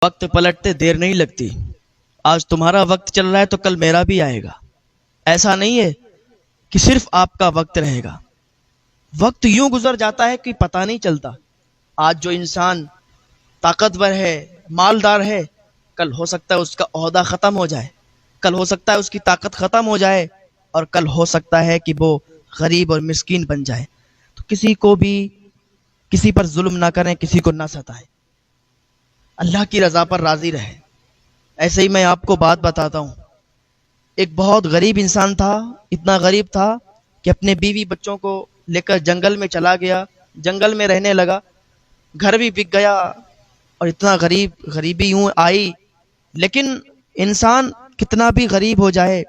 وقت پلٹتے دیر نہیں لگتی. آج تمہارا وقت چل رہا ہے تو کل میرا بھی آئے گا. ایسا نہیں ہے کہ صرف آپ کا وقت رہے گا. وقت یوں گزر جاتا ہے کہ پتہ نہیں چلتا. آج جو انسان طاقتور ہے، مالدار ہے، کل ہو سکتا ہے اس کا عہدہ ختم ہو جائے، کل ہو سکتا ہے اس کی طاقت ختم ہو جائے، اور کل ہو سکتا ہے کہ وہ غریب اور مسکین بن جائے. تو کسی کو بھی کسی پر ظلم نہ کریں، کسی کو نہ ستائیں، اللہ کی رضا پر راضی رہیں. ایسے ہی میں آپ کو بات بتاتا ہوں. ایک بہت غریب انسان تھا، اتنا غریب تھا کہ اپنے بیوی بچوں کو لے کر جنگل میں چلا گیا، جنگل میں رہنے لگا، گھر بھی بک گیا، اور اتنا غریبی یوں آئی. لیکن انسان کتنا بھی غریب ہو جائے،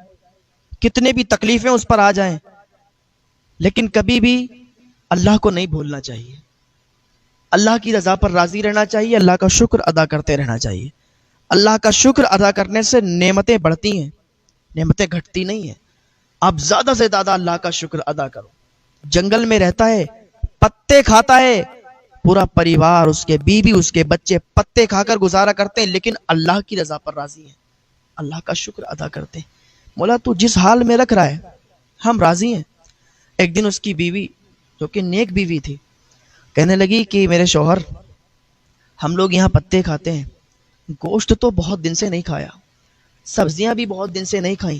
کتنے بھی تکلیفیں اس پر آ جائیں، لیکن کبھی بھی اللہ کو نہیں بھولنا چاہیے. اللہ کی رضا پر راضی رہنا چاہیے، اللہ کا شکر ادا کرتے رہنا چاہیے. اللہ کا شکر ادا کرنے سے نعمتیں بڑھتی ہیں، نعمتیں گھٹتی نہیں ہیں. آپ زیادہ سے زیادہ اللہ کا شکر ادا کرو. جنگل میں رہتا ہے، پتے کھاتا ہے، پورا پریوار، اس کے بیوی، اس کے بچے پتے کھا کر گزارا کرتے ہیں، لیکن اللہ کی رضا پر راضی ہیں، اللہ کا شکر ادا کرتے ہیں. مولا تو جس حال میں رکھ رہا ہے ہم راضی ہیں. ایک دن اس کی بیوی، جو کہ نیک بیوی تھی، کہنے لگی کہ میرے شوہر، ہم لوگ یہاں پتے کھاتے ہیں، گوشت تو بہت دن سے نہیں کھایا، سبزیاں بھی بہت دن سے نہیں کھائیں،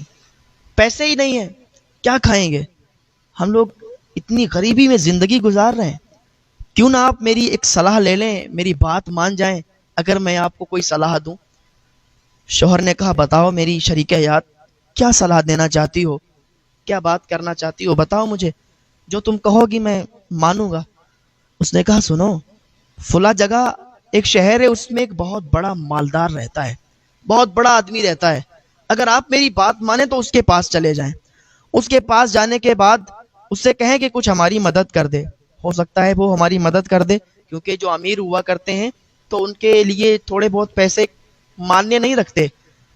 پیسے ہی نہیں ہیں، کیا کھائیں گے؟ ہم لوگ اتنی غریبی میں زندگی گزار رہے ہیں، کیوں نہ آپ میری ایک صلاح لے لیں، میری بات مان جائیں اگر میں آپ کو کوئی صلاح دوں. شوہر نے کہا بتاؤ میری شریک حیات، کیا صلاح دینا چاہتی ہو، کیا بات کرنا چاہتی ہو، بتاؤ مجھے، جو تم کہو گی میں مانوں گا. اس نے کہا سنو، فلاں جگہ ایک شہر ہے، اس میں ایک بہت بڑا مالدار رہتا ہے، بہت بڑا آدمی رہتا ہے. اگر آپ میری بات مانیں تو اس کے پاس چلے جائیں. اس کے پاس جانے کے بعد اس سے کہیں کہ کچھ ہماری مدد کر دے. ہو سکتا ہے وہ ہماری مدد کر دے، کیونکہ جو امیر ہوا کرتے ہیں تو ان کے لیے تھوڑے بہت پیسے ماننے نہیں رکھتے.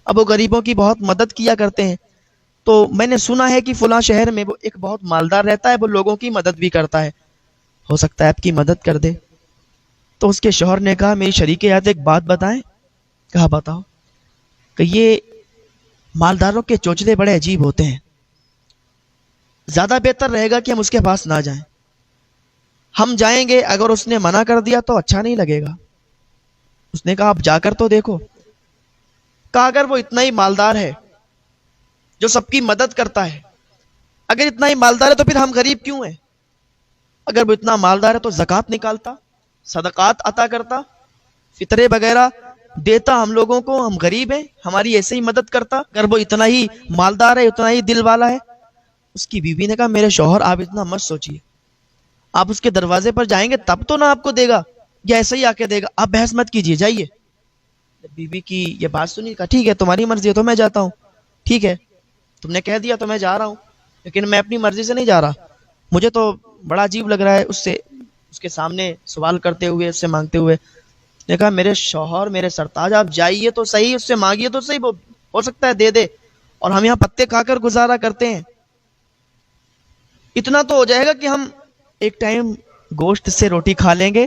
اب وہ غریبوں کی بہت مدد کیا کرتے ہیں. تو میں نے سنا ہے کہ فلاں شہر میں وہ ایک بہت مالدار رہتا ہے، وہ لوگوں کی مدد بھی کرتا ہے، ہو سکتا ہے آپ کی مدد کر دے. تو اس کے شوہر نے کہا میری شریک حیات ایک بات بتائیں. کہا بتاؤ. کہ یہ مالداروں کے چوچلے بڑے عجیب ہوتے ہیں، زیادہ بہتر رہے گا کہ ہم اس کے پاس نہ جائیں. ہم جائیں گے، اگر اس نے منع کر دیا تو اچھا نہیں لگے گا. اس نے کہا آپ جا کر تو دیکھو. کہا اگر وہ اتنا ہی مالدار ہے جو سب کی مدد کرتا ہے، اگر اتنا ہی مالدار ہے تو پھر ہم غریب کیوں ہیں؟ اگر وہ اتنا مالدار ہے تو زکوٰۃ نکالتا، صدقات عطا کرتا، فطرے وغیرہ دیتا ہم لوگوں کو. ہم غریب ہیں، ہماری ایسے ہی مدد کرتا اگر وہ اتنا ہی مالدار ہے، اتنا ہی دل والا ہے. اس کی بیوی نے کہا میرے شوہر آپ اتنا مت سوچیے، آپ اس کے دروازے پر جائیں گے تب تو نہ آپ کو دے گا، یا ایسے ہی آ کے دے گا، آپ بحث مت کیجیے، جائیے. بیوی کی یہ بات سنی، کہا ٹھیک ہے تمہاری مرضی ہے تو میں جاتا ہوں. ٹھیک ہے تم نے کہہ دیا تو میں جا رہا ہوں، لیکن میں اپنی مرضی سے نہیں جا رہا. مجھے تو بڑا عجیب لگ رہا ہے اس کے سامنے سوال کرتے ہوئے، اس سے مانگتے ہوئے. نے کہا میرے شوہر، میرے سرتاج، آپ جائیے تو صحیح، اس سے مانگیے تو صحیح، وہ ہو سکتا ہے دے دے، اور ہم یہاں پتے کھا کر گزارا کرتے ہیں. اتنا تو ہو جائے گا کہ ہم ایک ٹائم گوشت سے روٹی کھا لیں گے،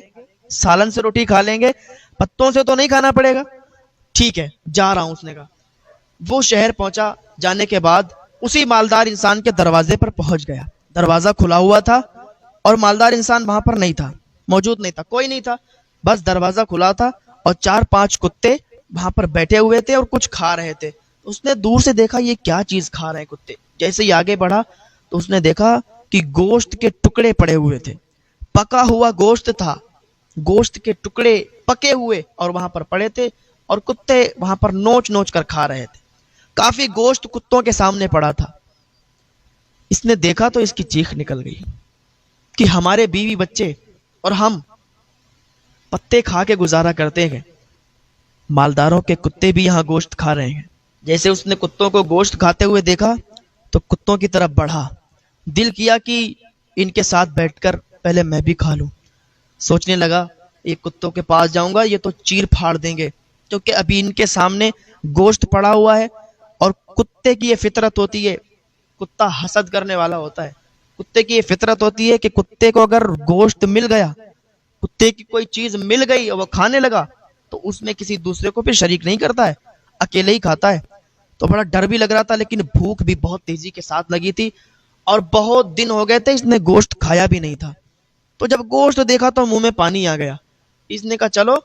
سالن سے روٹی کھا لیں گے، پتوں سے تو نہیں کھانا پڑے گا. ٹھیک ہے جا رہا ہوں. اس نے کہا. وہ شہر پہنچا، جانے کے بعد اسی مالدار انسان کے دروازے پر پہنچ گیا. دروازہ کھلا ہوا تھا اور مالدار انسان وہاں پر نہیں تھا، موجود نہیں تھا، کوئی نہیں تھا، بس دروازہ کھلا تھا اور 4-5 کتے وہاں پر بیٹھے ہوئے تھے اور کچھ کھا رہے تھے. اس نے دور سے دیکھا یہ کیا چیز کھا رہے ہیں کتے. جیسے ہی آگے بڑھا تو اس نے دیکھا کہ گوشت کے ٹکڑے پڑے ہوئے تھے، پکا ہوا گوشت تھا، گوشت کے ٹکڑے پکے ہوئے اور وہاں پر پڑے تھے، اور کتے وہاں پر نوچ نوچ کر کھا رہے تھے. کافی گوشت کتوں کے سامنے پڑا تھا. اس نے دیکھا تو اس کی چیخ نکل گئی کہ ہمارے بیوی بچے اور ہم پتے کھا کے گزارا کرتے ہیں، مالداروں کے کتے بھی یہاں گوشت کھا رہے ہیں. جیسے اس نے کتوں کو گوشت کھاتے ہوئے دیکھا تو کتوں کی طرف بڑھا. دل کیا کہ ان کے ساتھ بیٹھ کر پہلے میں بھی کھا لوں. سوچنے لگا یہ کتوں کے پاس جاؤں گا، یہ تو چیر پھاڑ دیں گے، کیونکہ ابھی ان کے سامنے گوشت پڑا ہوا ہے. اور کتے کی یہ فطرت ہوتی ہے، کتا حسد کرنے والا ہوتا ہے. کتے کی یہ فطرت ہوتی ہے کہ کتے کو اگر گوشت مل گیا، کتے کی کوئی چیز مل گئی اور وہ کھانے لگا تو اس میں کسی دوسرے کو پھر شریک نہیں کرتا ہے، اکیلے ہی کھاتا ہے۔ تو بڑا ڈر بھی لگ رہا تھا، لیکن بھوک بھی بہت تیزی کے ساتھ لگی تھی، اور بہت دن ہو گئے تھے اس نے گوشت کھایا بھی نہیں تھا۔ تو جب گوشت دیکھا تو منہ میں پانی آ گیا۔ اس نے کہا چلو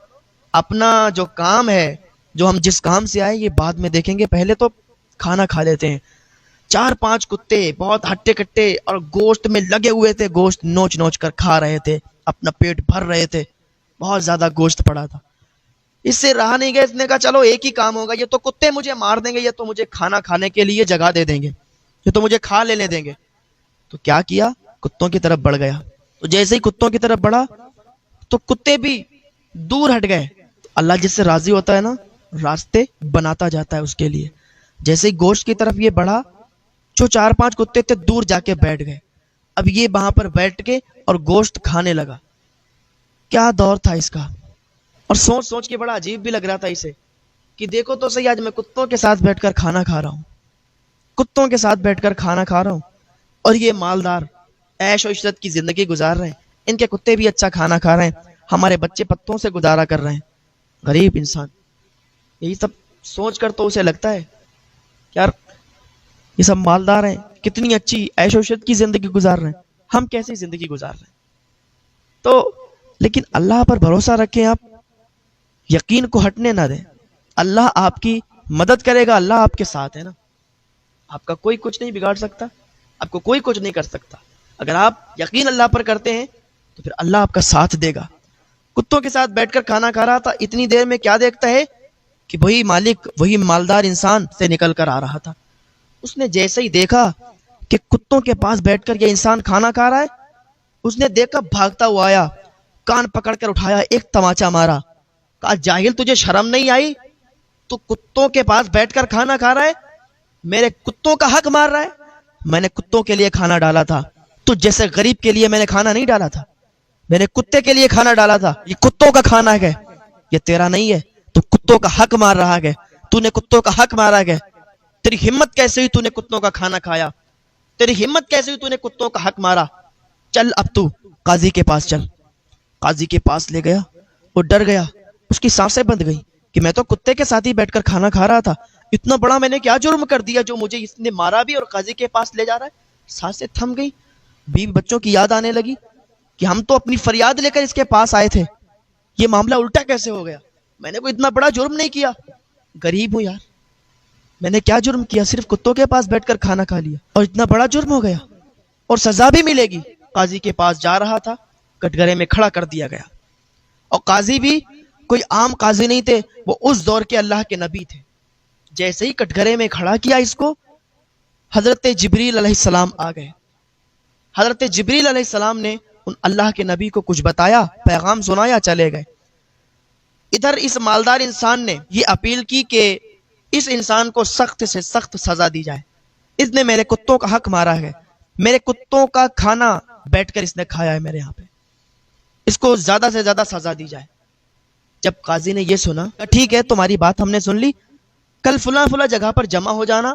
اپنا جو کام ہے، جو ہم جس کام سے آئے یہ بعد میں دیکھیں گے، پہلے تو کھانا کھا لیتے ہیں۔ 4-5 کتے بہت ہٹے کٹے اور گوشت میں لگے ہوئے تھے، گوشت نوچ نوچ کر کھا رہے تھے، اپنا پیٹ بھر رہے تھے، بہت زیادہ گوشت پڑا تھا۔ اس سے رہا نہیں گیا، اس نے کہا چلو ایک ہی کام ہوگا، یہ تو کتے مجھے مار دیں گے، یہ تو مجھے کھانا کھانے کے لیے جگہ دے دیں گے، یہ تو مجھے کھا لینے دیں گے۔ تو کیا کیا، کتوں کی طرف بڑھ گیا۔ تو جیسے ہی کتوں کی طرف بڑھا تو کتے بھی دور ہٹ گئے۔ اللہ جس سے راضی ہوتا ہے نا، راستے بناتا جاتا ہے اس کے لیے۔ جیسے ہی گوشت کی طرف یہ بڑھا، جو 4-5 کتے تھے دور جا کے بیٹھ گئے۔ اب یہ وہاں پر بیٹھ کے اور گوشت کھانے لگا۔ کیا دور تھا اس کا، اور سوچ سوچ کے بڑا عجیب بھی لگ رہا تھا اسے کہ دیکھو تو صحیح، آج میں کتوں کے ساتھ بیٹھ کر کھانا کھا رہا ہوں، کتوں کے ساتھ بیٹھ کر کھانا کھا رہا ہوں، اور یہ مالدار عیش و عشرت کی زندگی گزار رہے ہیں، ان کے کتے بھی اچھا کھانا کھا رہے ہیں، ہمارے بچے پتوں سے گزارا کر رہے ہیں۔ غریب انسان یہی سب سوچ کر تو اسے لگتا ہے یار یہ سب مالدار ہیں، کتنی اچھی عیش و عشرت کی زندگی گزار رہے ہیں، ہم کیسی زندگی گزار رہے ہیں۔ تو لیکن اللہ پر بھروسہ رکھیں، آپ یقین کو ہٹنے نہ دیں، اللہ آپ کی مدد کرے گا، اللہ آپ کے ساتھ ہے نا، آپ کا کوئی کچھ نہیں بگاڑ سکتا، آپ کو کوئی کچھ نہیں کر سکتا۔ اگر آپ یقین اللہ پر کرتے ہیں تو پھر اللہ آپ کا ساتھ دے گا۔ کتوں کے ساتھ بیٹھ کر کھانا کھا رہا تھا، اتنی دیر میں کیا دیکھتا ہے کہ وہی مالک، وہی مالدار انسان سے نکل کر آ رہا تھا۔ اس نے جیسے ہی دیکھا کہ کتوں کے پاس بیٹھ کر یہ انسان کھانا کھا رہا ہے، اس نے دیکھا بھاگتا ہوا آیا، کان پکڑ کر اٹھایا، ایک تماچا مارا، کہا جاہل تجھے شرم نہیں آئی؟ تو کتوں کے پاس بیٹھ کر کھانا کھا رہا ہے، میرے کتوں کا حق مار رہا ہے؟ میں نے کتوں کے لیے کھانا ڈالا تھا، تو جیسے غریب کے لیے میں نے کھانا نہیں ڈالا تھا، میں نے کتے کے لیے کھانا ڈالا تھا، یہ کتوں کا کھانا ہے، یہ تیرا نہیں ہے، تو کتوں کا حق مار رہا ہے، تو نے کتوں کا حق مارا ہے، تیری ہمت کیسے ہوئی تو نے کتوں کا کھانا کھایا، تیری ہمت کیسے ہوئی تو نے کتوں کا حق مارا، چل اب تو قاضی کے پاس چل۔ قاضی کے پاس لے گیا، وہ ڈر گیا، اس کی سانسیں بند گئی کہ میں تو کتے کے ساتھ ہی بیٹھ کر کھانا کھا رہا تھا، اتنا بڑا میں نے کیا جرم کر دیا جو مجھے اس نے مارا بھی اور قاضی کے پاس لے جا رہا ہے۔ سانسیں تھم گئی، بیوی بچوں کی یاد آنے لگی کہ ہم تو اپنی فریاد لے کر اس کے پاس آئے تھے، یہ معاملہ الٹا کیسے ہو گیا، میں نے کوئی اتنا بڑا جرم نہیں کیا، غریب ہوں یار، میں نے کیا جرم کیا، صرف کتوں کے پاس بیٹھ کر کھانا کھا لیا اور اتنا بڑا جرم ہو گیا، اور سزا بھی ملے گی۔ قاضی کے پاس جا رہا تھا، کٹگرے میں کھڑا کر دیا گیا، اور قاضی بھی کوئی عام قاضی نہیں تھے، وہ اس دور کے اللہ کے نبی تھے۔ جیسے ہی کٹگرے میں کھڑا کیا اس کو، حضرت جبریل علیہ السلام آ گئے۔ حضرت جبریل علیہ السلام نے ان اللہ کے نبی کو کچھ بتایا، پیغام سنایا، چلے گئے۔ ادھر اس مالدار انسان نے یہ اپیل کی کہ اس انسان کو سخت سے سخت سزا دی جائے، اس نے میرے کتوں کا حق مارا ہے، میرے کتوں کا کھانا بیٹھ کر اس نے کھایا ہے میرے یہاں پہ، اس کو زیادہ سے زیادہ سزا دی جائے۔ جب قاضی نے یہ سنا، ٹھیک ہے تمہاری بات ہم نے سن لی، کل فلاں فلاں جگہ پر جمع ہو جانا،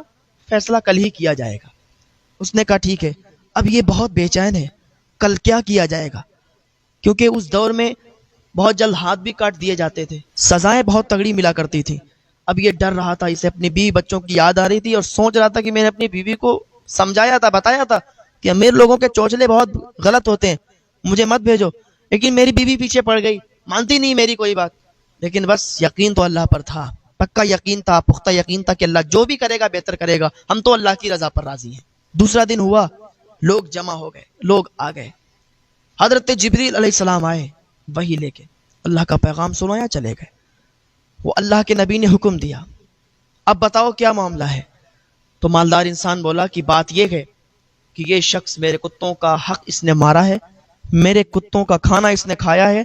فیصلہ کل ہی کیا جائے گا۔ اس نے کہا ٹھیک ہے۔ اب یہ بہت بے چین ہے، کل کیا کیا جائے گا، کیونکہ اس دور میں بہت جلد ہاتھ بھی کاٹ دیے جاتے تھے، سزائیں بہت تگڑی ملا کرتی تھی۔ اب یہ ڈر رہا تھا، اسے اپنی بیوی بچوں کی یاد آ رہی تھی، اور سوچ رہا تھا کہ میں نے اپنی بیوی کو سمجھایا تھا، بتایا تھا کہ امیر لوگوں کے چوچلے بہت غلط ہوتے ہیں، مجھے مت بھیجو، لیکن میری بیوی پیچھے پڑ گئی، مانتی نہیں میری کوئی بات۔ لیکن بس یقین تو اللہ پر تھا، پکا یقین تھا، پختہ یقین تھا کہ اللہ جو بھی کرے گا بہتر کرے گا، ہم تو اللہ کی رضا پر راضی ہیں۔ دوسرا دن ہوا، لوگ جمع ہو گئے، لوگ آ گئے، حضرت جبریل علیہ السلام آئے، وہی لے کے اللہ کا پیغام سنایا، چلے گئے۔ وہ اللہ کے نبی نے حکم دیا، اب بتاؤ کیا معاملہ ہے؟ تو مالدار انسان بولا کہ بات یہ ہے کہ یہ شخص میرے کتوں کا حق اس نے مارا ہے، میرے کتوں کا کھانا اس نے کھایا ہے،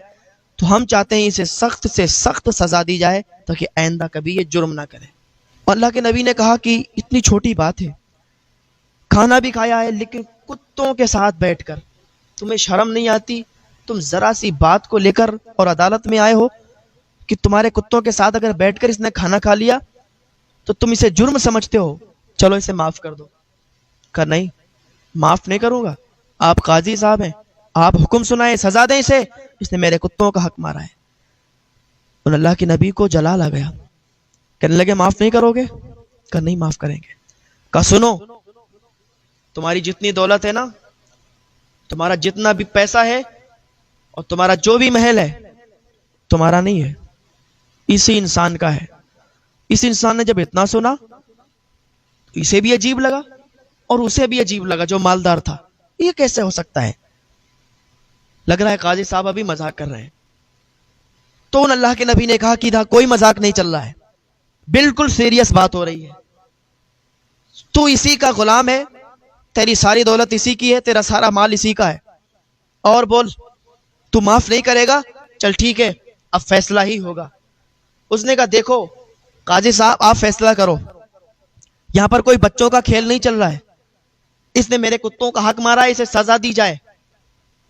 تو ہم چاہتے ہیں اسے سخت سے سخت سزا دی جائے تاکہ آئندہ کبھی یہ جرم نہ کرے۔ اللہ کے نبی نے کہا کہ اتنی چھوٹی بات ہے، کھانا بھی کھایا ہے لیکن کتوں کے ساتھ بیٹھ کر، تمہیں شرم نہیں آتی؟ تم ذرا سی بات کو لے کر اور عدالت میں آئے ہو کہ تمہارے کتوں کے ساتھ اگر بیٹھ کر اس نے کھانا کھا لیا تو تم اسے جرم سمجھتے ہو، چلو اسے معاف کر دو۔ کہا نہیں، معاف نہیں کروں گا، آپ قاضی صاحب ہیں، آپ حکم سنائیں، سزا دیں اسے، اس نے میرے کتوں کا حق مارا ہے۔ ان اللہ کے نبی کو جلال آ گیا، کہنے لگے معاف نہیں کرو گے؟ کہ نہیں معاف کریں گے۔ کہا سنو، تمہاری جتنی دولت ہے نا، تمہارا جتنا بھی پیسہ ہے اور تمہارا جو بھی محل ہے، تمہارا نہیں ہے، اسی انسان کا ہے۔ اس انسان نے جب اتنا سنا، اسے بھی عجیب لگا اور اسے بھی عجیب لگا جو مالدار تھا، یہ کیسے ہو سکتا ہے؟ لگ رہا ہے قاضی صاحب ابھی مذاق کر رہے ہیں۔ تو ان اللہ کے نبی نے کہا کہ کوئی مذاق نہیں چل رہا ہے، بالکل سیریس بات ہو رہی ہے۔ تو اسی کا غلام ہے، تیری ساری دولت اسی کی ہے، تیرا سارا مال اسی کا ہے، اور بول تو معاف نہیں کرے گا؟ چل ٹھیک ہے، اب فیصلہ ہی ہوگا۔ اس نے کہا دیکھو قاضی صاحب، آپ فیصلہ کرو، یہاں پر کوئی بچوں کا کھیل نہیں چل رہا ہے، اس نے میرے کتوں کا حق مارا ہے، اسے سزا دی جائے،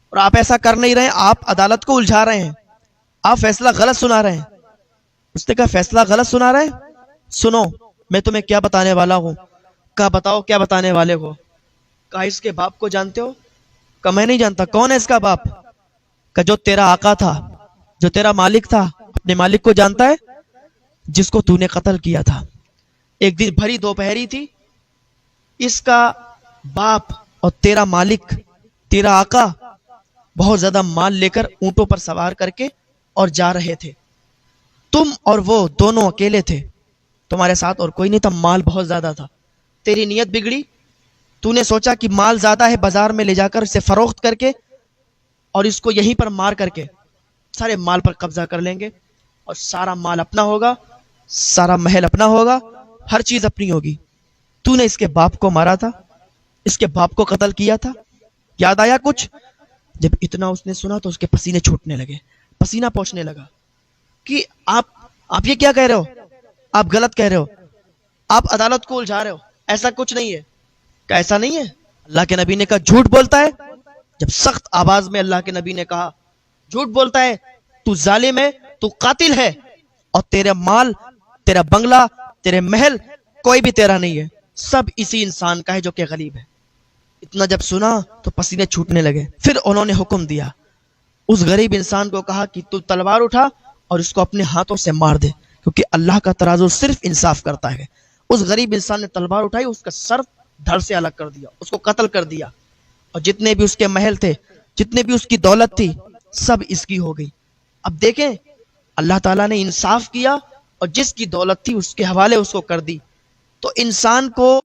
اور آپ ایسا کر نہیں رہے، آپ عدالت کو الجھا رہے ہیں، آپ فیصلہ غلط سنا رہے ہیں۔ اس نے کہا فیصلہ غلط سنا رہے ہیں؟ سنو میں تمہیں کیا بتانے والا ہوں۔ کہا بتاؤ کیا بتانے والے ہو؟ کہا اس کے باپ کو جانتے ہو؟ کہا میں نہیں جانتا۔ کون ہے اس کا باپ؟ کہا جو تیرا آقا تھا، جو تیرا مالک تھا، اپنے مالک کو جانتا ہے جس کو تو نے قتل کیا تھا۔ ایک دن بھری دوپہری تھی، اس کا باپ اور تیرا مالک، تیرا آقا، بہت زیادہ مال لے کر اونٹوں پر سوار کر کے اور جا رہے تھے، تم اور وہ دونوں اکیلے تھے، تمہارے ساتھ اور کوئی نہیں تھا، مال بہت زیادہ تھا، تیری نیت بگڑی، تو نے سوچا کہ مال زیادہ ہے، بازار میں لے جا کر اسے فروخت کر کے اور اس کو یہیں پر مار کر کے سارے مال پر قبضہ کر لیں گے اور سارا مال اپنا ہوگا، سارا محل اپنا ہوگا، ہر چیز اپنی ہوگی۔ تو نے اس کے باپ کو مارا تھا، اس کے باپ کو قتل کیا تھا، یاد آیا کچھ؟ جب اتنا اس نے سنا تو اس کے پسینے چھوٹنے لگے، پسینہ پہنچنے لگا کہ آپ یہ کیا کہہ رہے ہو؟ آپ غلط کہہ رہے ہو، آپ عدالت کو الجھا رہے ہو، ایسا کچھ نہیں ہے۔ کہ ایسا نہیں ہے؟ اللہ کے نبی نے کہا جھوٹ بولتا ہے۔ جب سخت آواز میں اللہ کے نبی نے کہا جھوٹ بولتا ہے، تو ظالم ہے، تو قاتل ہے، اور تیرے مال، تیرا بنگلہ، تیرے محل کوئی بھی تیرا نہیں ہے، سب اسی انسان کا ہے جو کہ غریب ہے۔ اتنا جب سنا تو پسینے چھوٹنے لگے۔ پھر انہوں نے حکم دیا، اس غریب انسان کو کہا کہ تو تلوار اٹھا اور اس کو اپنے ہاتھوں سے مار دے، کیونکہ اللہ کا ترازو صرف انصاف کرتا ہے۔ اس غریب انسان نے تلوار اٹھائی، اس کا سر دھڑ سے الگ کر دیا، اس کو قتل کر دیا، اور جتنے بھی اس کے محل تھے، جتنے بھی اس کی دولت تھی، سب اس کی ہو گئی۔ اب دیکھیں اللہ تعالیٰ نے انصاف کیا اور جس کی دولت تھی اس کے حوالے اس کو کر دی۔ تو انسان کو